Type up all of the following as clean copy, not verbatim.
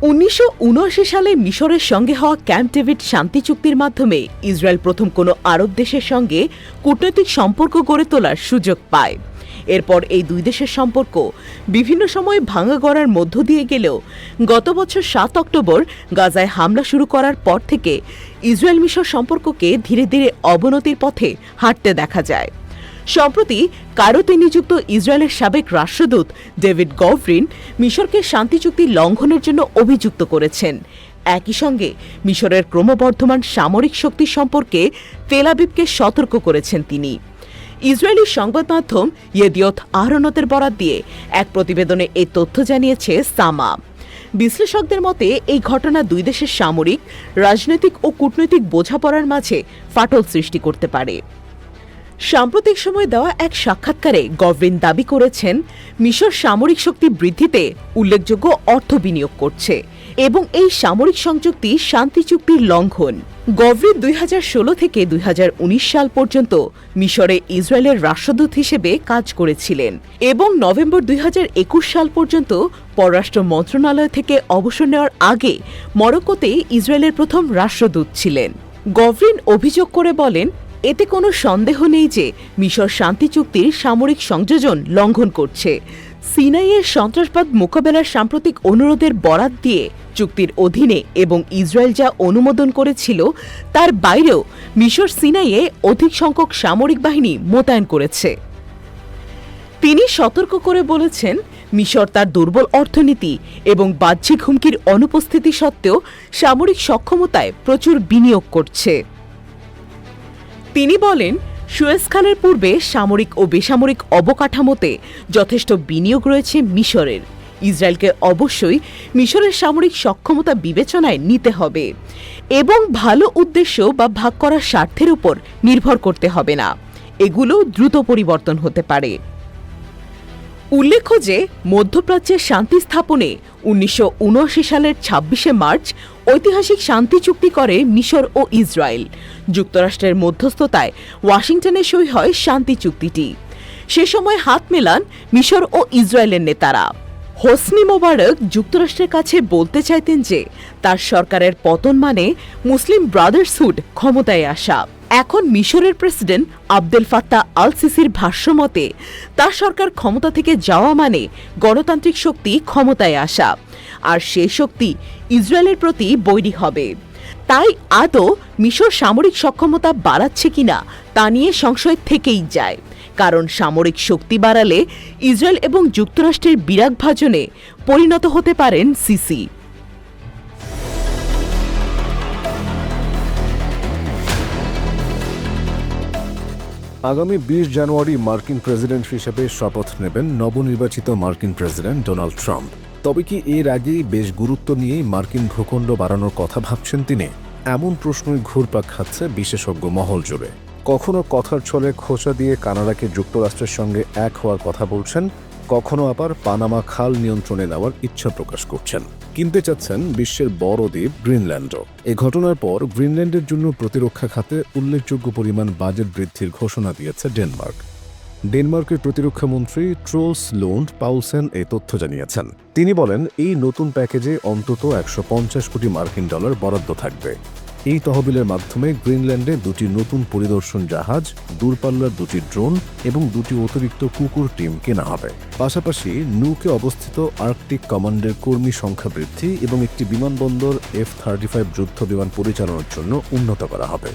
1979 সালে মিশরের সঙ্গে হওয়া ক্যাম্প ডেভিড শান্তি চুক্তির মাধ্যমে ইসরায়েল প্রথম কোনো আরব দেশের সঙ্গে কূটনৈতিক সম্পর্ক গড়ে তোলার সুযোগ পায়। এরপর এই দুই দেশের সম্পর্ক বিভিন্ন সময়ে ভাঙা গড়ার মধ্য দিয়ে গেলেও গত বছর 7 অক্টোবর গাজায় হামলা শুরু করার পর থেকে ইসরায়েল মিশর সম্পর্ককে ধীরে ধীরে অবনতির পথে হাঁটতে দেখা যায়। সম্প্রতি কায়রোতে নিযুক্ত ইসরায়েলের সাবেক রাষ্ট্রদূত ডেভিড গভরিন মিশরকে শান্তি চুক্তি লঙ্ঘনের জন্য অভিযুক্ত করেছেন। একই সঙ্গে মিশরের ক্রমবর্ধমান সামরিক শক্তি সম্পর্কে তেল আবিবকে সতর্ক করেছেন তিনি। ইসরায়েলি সংবাদ মাধ্যম ইয়েদিওথ আহরনতের বরাত দিয়ে এক প্রতিবেদনে এই তথ্য জানিয়েছে সামা। বিশ্লেষকদের মতে এই ঘটনা দুই দেশের সামরিক, রাজনৈতিক ও কূটনৈতিক বোঝাপড়ার মাঝে ফাটল সৃষ্টি করতে পারে। সাম্প্রতিক সময় দেওয়া এক সাক্ষাৎকারে গভরিন দাবি করেছেন মিশর সামরিক শক্তি বৃদ্ধিতে উল্লেখযোগ্য অর্থ বিনিয়োগ করছে এবং এই সামরিক সংযুক্তি শান্তি চুক্তির লঙ্ঘন। গভরিন 2016 থেকে 2019 সাল পর্যন্ত মিশরে ইসরায়েলের রাষ্ট্রদূত হিসেবে কাজ করেছিলেন এবং নভেম্বর 2021 সাল পর্যন্ত পররাষ্ট্র মন্ত্রণালয় থেকে অবসর নেওয়ার আগে মরক্কোতে ইসরায়েলের প্রথম রাষ্ট্রদূত ছিলেন। গভরিন অভিযোগ করে বলেন, এতে কোনো সন্দেহ নেই যে মিশর শান্তি চুক্তির সামরিক সংযোজন লঙ্ঘন করছে। সিনাইয়ের সন্ত্রাসবাদ মোকাবেলার সাম্প্রতিক অনুরোধের বরাত দিয়ে চুক্তির অধীনে এবং ইসরায়েল যা অনুমোদন করেছিল তার বাইরেও মিশর সিনাইয়ে অধিক সংখ্যক সামরিক বাহিনী মোতায়েন করেছে। তিনি সতর্ক করে বলেছেন, মিশর তার দুর্বল অর্থনীতি এবং বাহ্যিক হুমকির অনুপস্থিতি সত্ত্বেও সামরিক সক্ষমতায় প্রচুর বিনিয়োগ করছে। তিনি বলেন, সুয়েজ খালের পূর্বে সামরিক ও বেসামরিক অবকাঠামোতে যথেষ্ট বিনিয়োগ রয়েছে মিশরের। ইসরায়েলকে অবশ্যই মিশরের সামরিক সক্ষমতা বিবেচনায় নিতে হবে এবং ভালো উদ্দেশ্য বা ভাগ করার স্বার্থের উপর নির্ভর করতে হবে না। এগুলো দ্রুত পরিবর্তন হতে পারে। উল্লেখ্য যে মধ্যপ্রাচ্যের শান্তি স্থাপনে 1979 সালের 26শে মার্চ ঐতিহাসিক শান্তি চুক্তি করে মিশর ও ইসরায়েল। যুক্তরাষ্ট্রের মধ্যস্থতায় ওয়াশিংটনে সই হয় শান্তি চুক্তিটি। সে সময় হাত মেলান মিশর ও ইসরায়েলের নেতারা। হোসনি মোবারক যুক্তরাষ্ট্রের কাছে বলতে চাইতেন যে তার সরকারের পতন মানে মুসলিম ব্রাদার্সহুড ক্ষমতায় আসা। এখন মিশরের প্রেসিডেন্ট আবদেল ফাত্তাহ আল সিসির ভাষ্যমতে তার সরকার ক্ষমতা থেকে যাওয়া মানে গণতান্ত্রিক শক্তি ক্ষমতায় আসা, আর সেই শক্তি ইসরায়েলের প্রতি বৈরী হবে। তাই আদৌ মিশর সামরিক সক্ষমতা বাড়াচ্ছে কিনা তা নিয়ে সংশয় থেকেই যায়, কারণ সামরিক শক্তি বাড়ালে ইসরায়েল এবং যুক্তরাষ্ট্রের বিরাগভাজনে পরিণত হতে পারেন সিসি। আগামী 20 জানুয়ারি মার্কিন প্রেসিডেন্ট হিসেবে শপথ নেবেন নবনির্বাচিত মার্কিন প্রেসিডেন্ট ডোনাল্ড ট্রাম্প। তবে কি এর আগেই বেশ গুরুত্ব নিয়েই মার্কিন ভূখণ্ড বাড়ানোর কথা ভাবছেন তিনি? এমন প্রশ্নই ঘুরপাক খাচ্ছে বিশেষজ্ঞ মহল জুড়ে। কখনো কথার ছলে খোঁচা দিয়ে কানাডাকে যুক্তরাষ্ট্রের সঙ্গে এক হওয়ার কথা বলছেন, কখনো আবার পানামা খাল নিয়ন্ত্রণে নেওয়ার ইচ্ছা প্রকাশ করছেন। কিনতে চাচ্ছেন বিশ্বের বড় দ্বীপ গ্রিনল্যান্ডও। এ ঘটনার পর গ্রিনল্যান্ডের জন্য প্রতিরক্ষা খাতে উল্লেখযোগ্য পরিমাণ বাজেট বৃদ্ধির ঘোষণা দিয়েছে ডেনমার্ক। ডেনমার্কের প্রতিরক্ষা মন্ত্রী ট্রোলস লুন্ড পাউলসেন এই তথ্য জানিয়েছেন। তিনি বলেন, এই নতুন প্যাকেজে অন্তত 150 কোটি মার্কিন ডলার বরাদ্দ থাকবে। এই তহবিলের মাধ্যমে গ্রিনল্যান্ডে 2টি নতুন পরিদর্শন জাহাজ, দূরপাল্লার 2টি ড্রোন এবং 2টি অতিরিক্ত কুকুর টিম কেনা হবে। পাশাপাশি নুকে অবস্থিত আর্কটিক কমান্ডের কর্মী সংখ্যা বৃদ্ধি এবং একটি বিমানবন্দর F-35 যুদ্ধ বিমান পরিচালনার জন্য উন্নত করা হবে।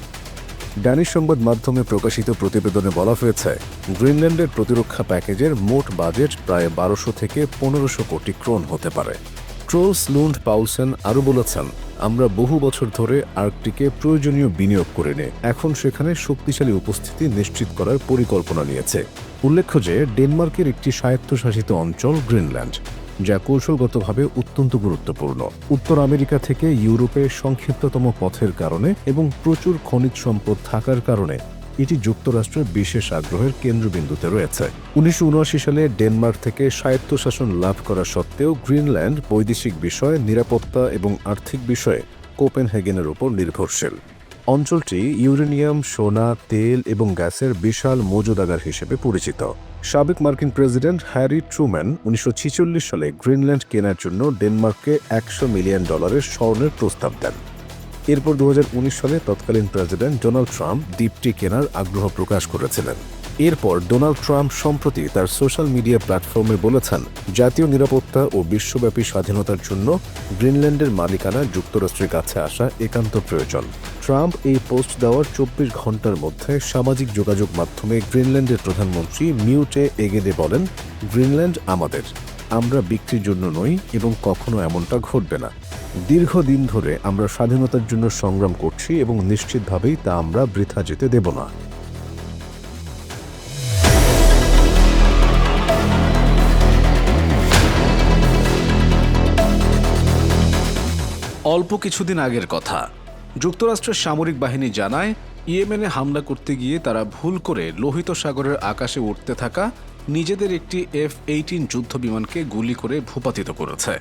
ড্যানিশ সংবাদ মাধ্যমে প্রকাশিত প্রতিবেদনে বলা হয়েছে, গ্রিনল্যান্ডের প্রতিরক্ষা প্যাকেজের মোট বাজেট প্রায় 1200 থেকে 1500 কোটি ক্রোন হতে পারে। ট্রোলস লুন্ড পাউলসেন আরও বলেছেন, আমরা বহু বছর ধরে আর্কটিকে প্রয়োজনীয় বিনিয়োগ করে নিয়ে এখন সেখানে শক্তিশালী উপস্থিতি নিশ্চিত করার পরিকল্পনা নিয়েছে। উল্লেখ্য যে ডেনমার্কের একটি স্বায়ত্তশাসিত অঞ্চল গ্রিনল্যান্ড, যা কৌশলগতভাবে অত্যন্ত গুরুত্বপূর্ণ। উত্তর আমেরিকা থেকে ইউরোপে সংক্ষিপ্ততম পথের কারণে এবং প্রচুর খনিজ সম্পদ থাকার কারণে এটি যুক্তরাষ্ট্রের বিশেষ আগ্রহের কেন্দ্রবিন্দুতে রয়েছে। 1979 সালে ডেনমার্ক থেকে স্বায়ত্তশাসন লাভ করা সত্ত্বেও গ্রিনল্যান্ড বৈদেশিক বিষয়, নিরাপত্তা এবং আর্থিক বিষয়ে কোপেনহেগেনের উপর নির্ভরশীল। অঞ্চলটি ইউরেনিয়াম, সোনা, তেল এবং গ্যাসের বিশাল মজুদাগার হিসেবে পরিচিত। সাবেক মার্কিন প্রেসিডেন্ট হ্যারি ট্রুম্যান 1946 সালে গ্রিনল্যান্ড কেনার জন্য ডেনমার্ককে $100 মিলিয়ন স্বর্ণের প্রস্তাব দেন। এরপর 2019 সালে তৎকালীন প্রেসিডেন্ট ডোনাল্ড ট্রাম্প দ্বীপটি কেনার আগ্রহ প্রকাশ করেছিলেন। এরপর ডোনাল্ড ট্রাম্প সম্প্রতি তার সোশ্যাল মিডিয়া প্ল্যাটফর্মে বলেছেন, জাতীয় নিরাপত্তা ও বিশ্বব্যাপী স্বাধীনতার জন্য গ্রিনল্যান্ডের মালিকানা যুক্তরাষ্ট্রের কাছে আসা একান্ত প্রয়োজন। ট্রাম্প এই পোস্ট দেওয়ার 24 ঘন্টার মধ্যে সামাজিক যোগাযোগ মাধ্যমে গ্রিনল্যান্ডের প্রধানমন্ত্রী মিউটে এগেদে বলেন, গ্রিনল্যান্ড আমাদের, আমরা বিক্রির জন্য নই এবং কখনো এমনটা ঘটবে না। দীর্ঘদিন ধরে আমরা স্বাধীনতার জন্য সংগ্রাম করছি এবং নিশ্চিতভাবেই তা আমরা বৃথা যেতে দেব না। অল্প কিছুদিন আগের কথা, যুক্তরাষ্ট্রের সামরিক বাহিনী জানায় ইয়েমেনে হামলা করতে গিয়ে তারা ভুল করে লোহিত সাগরের আকাশে উঠতে থাকা নিজেদের একটি F-18 যুদ্ধ বিমানকে গুলি করে ভূপাতিত করেছে।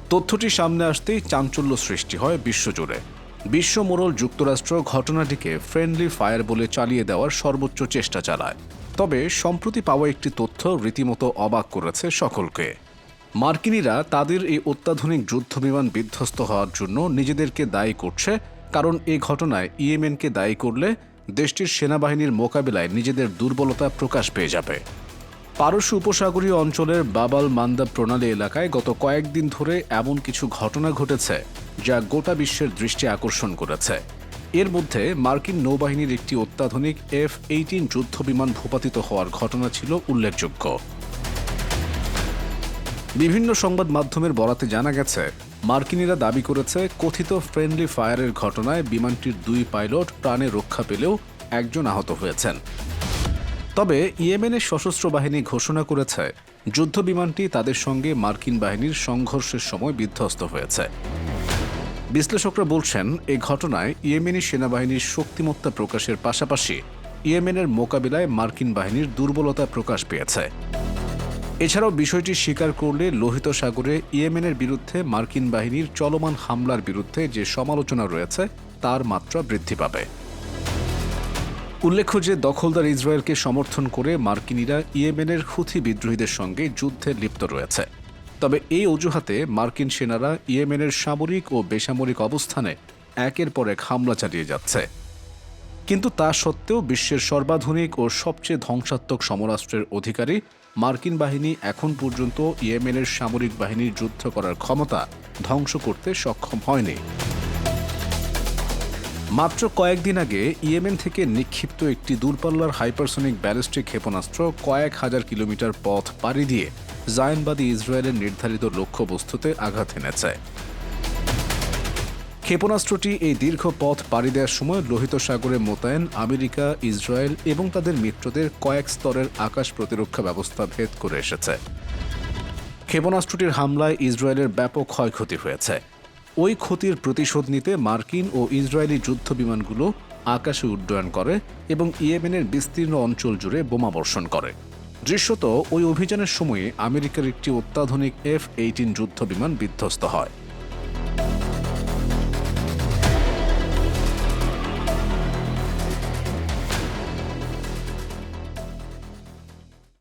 তথ্যটি সামনে আসতেই চাঞ্চল্য সৃষ্টি হয় বিশ্বজুড়ে। বিশ্বমোড়ল যুক্তরাষ্ট্র ঘটনাটিকে ফ্রেন্ডলি ফায়ার বলে চালিয়ে দেওয়ার সর্বোচ্চ চেষ্টা চালায়। তবে সম্প্রতি পাওয়া একটি তথ্য রীতিমতো অবাক করেছে সকলকে। মার্কিনিরা তাদের এই অত্যাধুনিক যুদ্ধবিমান বিধ্বস্ত হওয়ার জন্য নিজেদেরকে দায়ী করছে, কারণ এই ঘটনায় ইয়েমেনকে দায়ী করলে দেশটির সেনাবাহিনীর মোকাবিলায় নিজেদের দুর্বলতা প্রকাশ পেয়ে যাবে। পারস্য উপসাগরীয় অঞ্চলের বাবাল মান্দাব প্রণালী এলাকায় গত কয়েকদিন ধরে এমন কিছু ঘটনা ঘটেছে যা গোটা বিশ্বের দৃষ্টি আকর্ষণ করেছে। এর মধ্যে মার্কিন নৌবাহিনীর একটি অত্যাধুনিক F-18 যুদ্ধবিমান ভূপাতিত হওয়ার ঘটনা ছিল উল্লেখযোগ্য। বিভিন্ন সংবাদ মাধ্যমের বরাতে জানা গেছে, মার্কিনিরা দাবি করেছে কথিত ফ্রেন্ডলি ফায়ারের ঘটনায় বিমানটির 2 পাইলট প্রাণে রক্ষা পেলেও একজন আহত হয়েছেন। তবে ইয়েমেনের সশস্ত্র বাহিনী ঘোষণা করেছে যুদ্ধবিমানটি তাদের সঙ্গে মার্কিন বাহিনীর সংঘর্ষের সময় বিধ্বস্ত হয়েছে। বিশ্লেষকরা বলছেন, এই ঘটনায় ইয়েমেনি সেনাবাহিনীর শক্তিমত্তা প্রকাশের পাশাপাশি ইয়েমেনের মোকাবিলায় মার্কিন বাহিনীর দুর্বলতা প্রকাশ পেয়েছে। এছাড়াও বিষয়টি স্বীকার করলে লোহিত সাগরে ইয়েমেনের বিরুদ্ধে মার্কিন বাহিনীর চলমান হামলার বিরুদ্ধে যে সমালোচনা রয়েছে তার মাত্রা বৃদ্ধি পাবে। উল্লেখ্য যে দখলদার ইসরায়েলকে সমর্থন করে মার্কিনিরা ইয়েমেনের হুথি বিদ্রোহীদের সঙ্গে যুদ্ধে লিপ্ত রয়েছে। তবে এই অজুহাতে মার্কিন সেনারা ইয়েমেনের সামরিক ও বেসামরিক অবস্থানে একের পর এক হামলা চালিয়ে যাচ্ছে। কিন্তু তা সত্ত্বেও বিশ্বের সর্বাধুনিক ও সবচেয়ে ধ্বংসাত্মক সমরাস্ত্রের অধিকারী মার্কিন বাহিনী এখন পর্যন্ত ইয়েমেনের সামরিক বাহিনীর যুদ্ধ করার ক্ষমতা ধ্বংস করতে সক্ষম হয়নি। মাত্র কয়েকদিন আগে ইয়েমেন থেকে নিক্ষিপ্ত একটি দূরপাল্লার হাইপারসনিক ব্যালিস্টিক ক্ষেপণাস্ত্র কয়েক হাজার কিলোমিটার পথ পাড়ি দিয়ে জায়নবাদী ইসরায়েলের নির্ধারিত লক্ষ্যবস্তুতে আঘাত এনেছে। ক্ষেপণাস্ত্রটি এই দীর্ঘ পথ পাড়ি দেওয়ার সময় লোহিত সাগরে মোতায়েন আমেরিকা, ইসরায়েল এবং তাদের মিত্রদের কয়েক স্তরের আকাশ প্রতিরক্ষা ব্যবস্থা ভেদ করে এসেছে। ক্ষেপণাস্ত্রটির হামলায় ইসরায়েলের ব্যাপক ক্ষয়ক্ষতি হয়েছে। ওই ক্ষতির প্রতিশোধ নিতে মার্কিন ও ইসরায়েলি যুদ্ধ বিমানগুলো আকাশে উড্ডয়ন করে এবং ইয়েমেনের বিস্তীর্ণ অঞ্চল জুড়ে বোমাবর্ষণ করে। দৃশ্যত ওই অভিযানের সময়ে আমেরিকার একটি অত্যাধুনিক F-18 যুদ্ধ বিমান বিধ্বস্ত হয়।